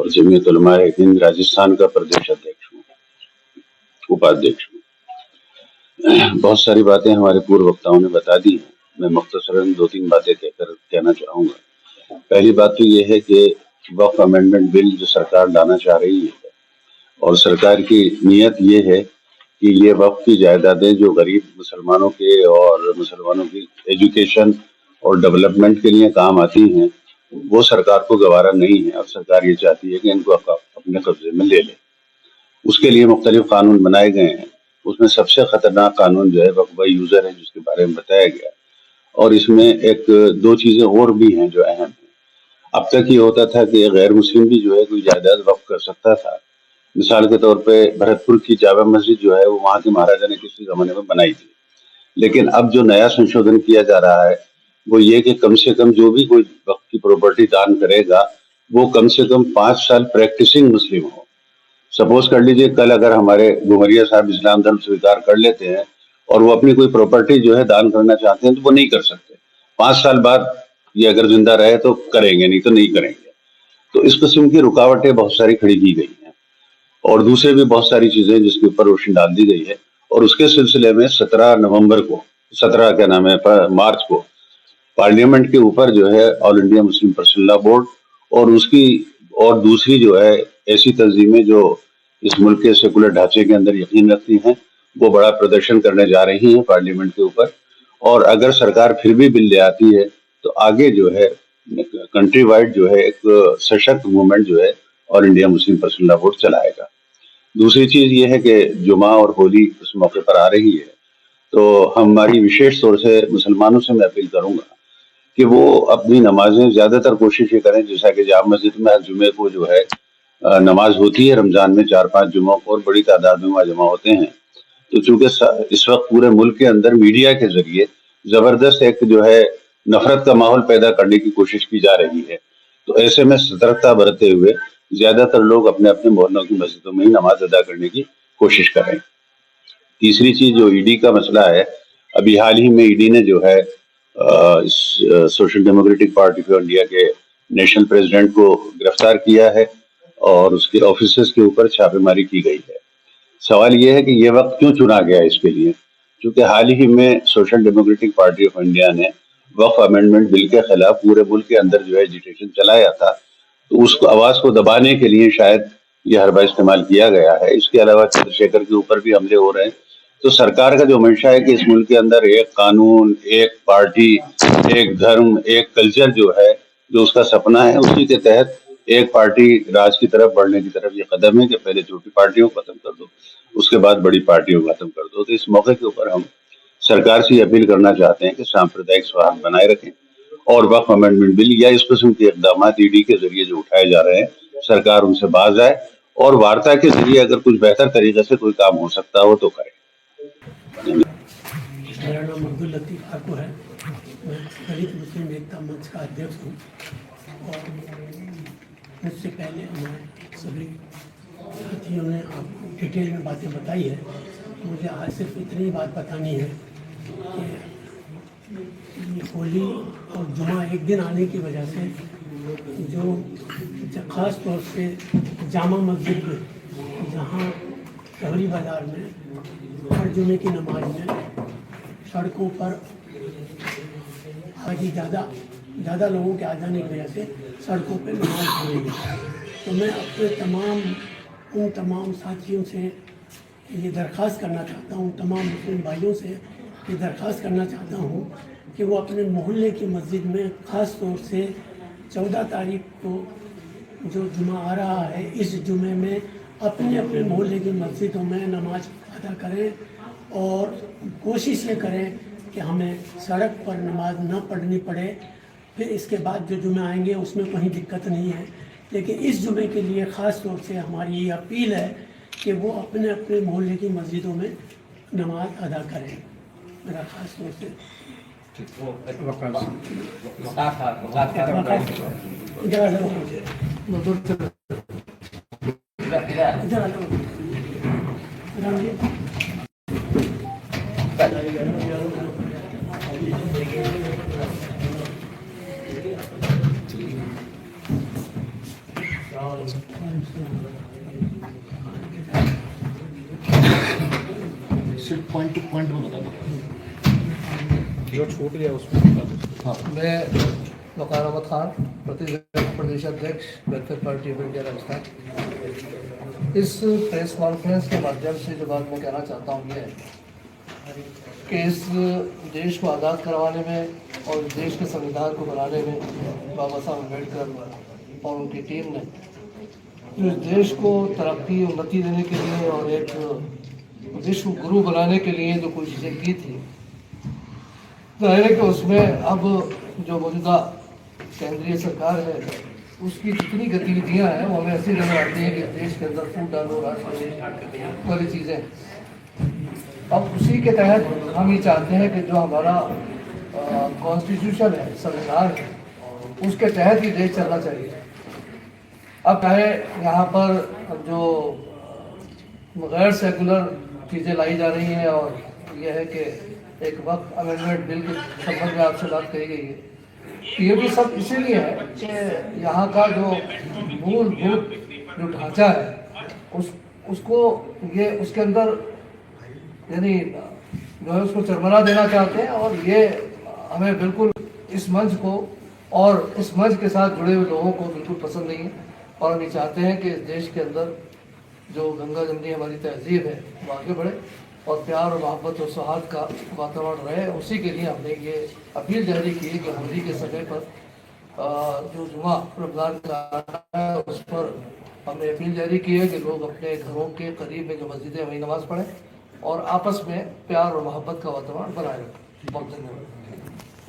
और जमीयत उलमा हिंद राजस्थान का प्रदेश अध्यक्ष हूँ, उपाध्यक्ष हूँ। बहुत सारी बातें हमारे पूर्व वक्ताओं ने बता दी हैं। मैं मुख्तसरन 2-3 बातें कहना चाहूँगा। पहली बात तो ये है कि वक्फ अमेंडमेंट बिल जो सरकार लाना चाह रही है, और सरकार की नीयत ये है कि ये वक्फ की जायदादें जो गरीब मुसलमानों के और मुसलमानों की एजुकेशन और डेवलपमेंट के लिए काम आती हैं, वो सरकार को गवारा नहीं है। और सरकार ये चाहती है कि इनको अपने कब्जे में ले ले। उसके लिए मुख्तलिफ कानून बनाए गए हैं। उसमें सबसे खतरनाक कानून जो है वक्फ बाय यूजर है, जिसके बारे में बताया गया। और इसमें एक दो चीजें और भी हैं जो अहम हैं। अब तक ये होता था कि गैर मुस्लिम भी जो है कोई जायदाद वक्फ कर सकता था। मिसाल के तौर पे भरतपुर की जामा मस्जिद जो है वो वहाँ के महाराजा ने किसी जमाने में बनाई थी। लेकिन अब जो नया संशोधन किया जा रहा है वो ये कि कम से कम जो भी कोई वक्फ की प्रॉपर्टी दान करेगा वो कम से कम 5 साल प्रैक्टिसिंग मुस्लिम हो। सपोज कर लीजिए कल अगर हमारे घुमरिया साहब इस्लाम धर्म स्वीकार कर लेते हैं और वो अपनी कोई प्रॉपर्टी जो है दान करना चाहते हैं तो वो नहीं कर सकते। 5 साल बाद ये अगर जिंदा रहे तो करेंगे, नहीं तो नहीं करेंगे। तो इस किस्म की रुकावटें बहुत सारी खड़ी की गई हैं और दूसरे भी बहुत सारी चीजें जिसके ऊपर रोशनी डाल दी गई है। और उसके सिलसिले में 17 मार्च को पार्लियामेंट के ऊपर जो है all India Muslim personal law board और उसकी और दूसरी जो है ऐसी तंजीमें जो इस मुल्क के सेकुलर ढांचे के अंदर यकीन रखती हैं, वो बड़ा प्रदर्शन करने जा रही हैं पार्लियामेंट के ऊपर। और अगर सरकार फिर भी बिल ले आती है तो आगे जो है कंट्री वाइड जो है एक सशक्त मूवमेंट जो है all India Muslim personal law board चलाएगा। दूसरी चीज ये है कि जुमा और होली उस मौके पर आ रही है, तो हमारी विशेष तौर से मुसलमानों से मैं अपील करूंगा कि वो अपनी नमाजें ज्यादातर कोशिश ये करें, जैसा कि जाम मस्जिद में हर जुमे को जो है नमाज होती है रमजान में 4-5 जुम्मों को और बड़ी तादाद में वहाँ जमा होते हैं। तो चूंकि इस वक्त पूरे मुल्क के अंदर मीडिया के जरिए जबरदस्त एक जो है नफरत का माहौल पैदा करने की कोशिश की जा रही है, तो ऐसे में सतर्कता बरतते हुए ज्यादातर लोग अपने अपने मोहल्लों की मस्जिदों में ही नमाज अदा करने की कोशिश करें। तीसरी चीज जो ईडी का मसला है, अभी हाल ही में ईडी ने जो है social democratic party of India के नेशनल प्रेसिडेंट को गिरफ्तार किया है और उसके ऑफिसेस के ऊपर छापेमारी की गई है। सवाल यह है कि ये वक्त क्यों चुना गया इसके लिए, क्योंकि हाल ही में social democratic party of India ने वक्फ अमेंडमेंट बिल के खिलाफ पूरे मुल्क के अंदर जो है एजिटेशन चलाया था, तो उस आवाज को दबाने के लिए शायद ये हरबा इस्तेमाल किया गया है। इसके अलावा चंद्रशेखर के ऊपर भी हमले हो रहे हैं। तो सरकार का जो मंशा है कि इस मुल्क के अंदर एक कानून, एक पार्टी, एक धर्म, एक कल्चर जो है, जो उसका सपना है, उसी के तहत एक पार्टी राज की तरफ बढ़ने की तरफ ये कदम है कि पहले छोटी पार्टियों को खत्म कर दो, उसके बाद बड़ी पार्टियों को खत्म कर दो। तो इस मौके के ऊपर हम सरकार से अपील करना चाहते हैं कि सांप्रदायिक सौहार्द बनाए रखें और वक्फ अमेंडमेंट बिल या इस किस्म के इकदाम ईडी के जरिए जो उठाए जा रहे हैं, सरकार उनसे बाज आए और वार्ता के जरिए अगर कुछ बेहतर तरीके से कोई काम हो सकता हो तो करे। मेरा नाम अब्दुल लतीफ़ ठाकुर है। मैं दलित मुस्लिम एकता मंच का अध्यक्ष हूँ और मुझसे पहले हमारे सभी साथियों ने आपको डिटेल में बातें बताई है। मुझे आज सिर्फ इतनी बात बतानी है कि होली और जुमा एक दिन आने की वजह से जो ख़ास तौर से जामा मस्जिद में, जहाँ शहरी बाज़ार में हर जुमे की नमाज में सड़कों पर आज ज़्यादा लोगों के आ जाने की वजह से सड़कों पर नमाज पढ़ेगी। तो मैं अपने उन तमाम साथियों से ये दरख्वास्त करना चाहता हूँ, तमाम मुस्लिम भाइयों से ये दरख्वास्त करना चाहता हूँ कि वो अपने मोहल्ले की मस्जिद में ख़ास तौर से 14 तारीख को जो जुमा आ रहा है, इस जुमे में अपने अपने मोहल्ले की मस्जिदों में नमाज अदा करें और कोशिश ये करें कि हमें सड़क पर नमाज न पढ़नी पड़े। फिर इसके बाद जो जुमे आएंगे उसमें कोई दिक्कत नहीं है, लेकिन इस जुमे के लिए ख़ास तौर से हमारी ये अपील है कि वो अपने अपने मोहल्ले की मस्जिदों में नमाज अदा करें। मेरा ख़ास तौर से सिर्फ पॉइंट टू पॉइंट में बता दो। जो छूट गया उसमें बता दो। हाँ, मैं वकार अहमद खान, प्रदेश अध्यक्ष welfare party of India Rajasthan. इस प्रेस कॉन्फ्रेंस के माध्यम से जो बात मैं कहना चाहता हूँ ये है कि इस देश को आज़ाद करवाने में और देश के संविधान को बनाने में बाबा साहब अम्बेडकर और उनकी टीम ने जो इस देश को तरक्की उन्नति देने के लिए और एक विश्व गुरु बनाने के लिए जो कोशिशें की थी, जाहिर है कि उसमें अब जो मौजूदा केंद्रीय सरकार है उसकी जितनी गतिविधियां हैं वो हमें ऐसी नजर आती हैं कि देश के अंदर फूट डालो राष्ट्र वाली चीज़ें। अब उसी के तहत हम ये चाहते हैं कि जो हमारा कॉन्स्टिट्यूशन है, संविधान है, उसके तहत ही देश चलना चाहिए। अब चाहे यहाँ पर जो गैर सेकुलर चीज़ें लाई जा रही हैं और यह है कि एक वक्त अमेंडमेंट बिल के संबंध में आपसे बात कही गई है, ये भी सब इसीलिए है कि यहाँ का जो मूलभूत जो ढांचा है उसको ये उसके अंदर यानी जो है उसको चरमरा देना चाहते हैं। और ये हमें बिल्कुल इस मंच को और इस मंच के साथ जुड़े हुए लोगों को बिल्कुल पसंद नहीं है। और हम ये चाहते हैं कि इस देश के अंदर जो गंगा जमनी हमारी तहजीब है वो आगे बढ़े और प्यार और मोहब्बत और सौहार्द का वातावरण रहे। उसी के लिए हमने ये अपील जारी की है कि होली के समय पर जो जुमा रमज़ान का है उस पर हमने अपील जारी की है कि लोग अपने घरों के करीब में जो मस्जिदें वहीं नमाज़ पढ़ें और आपस में प्यार और मोहब्बत का वातावरण बनाए रखें। बहुत धन्यवाद।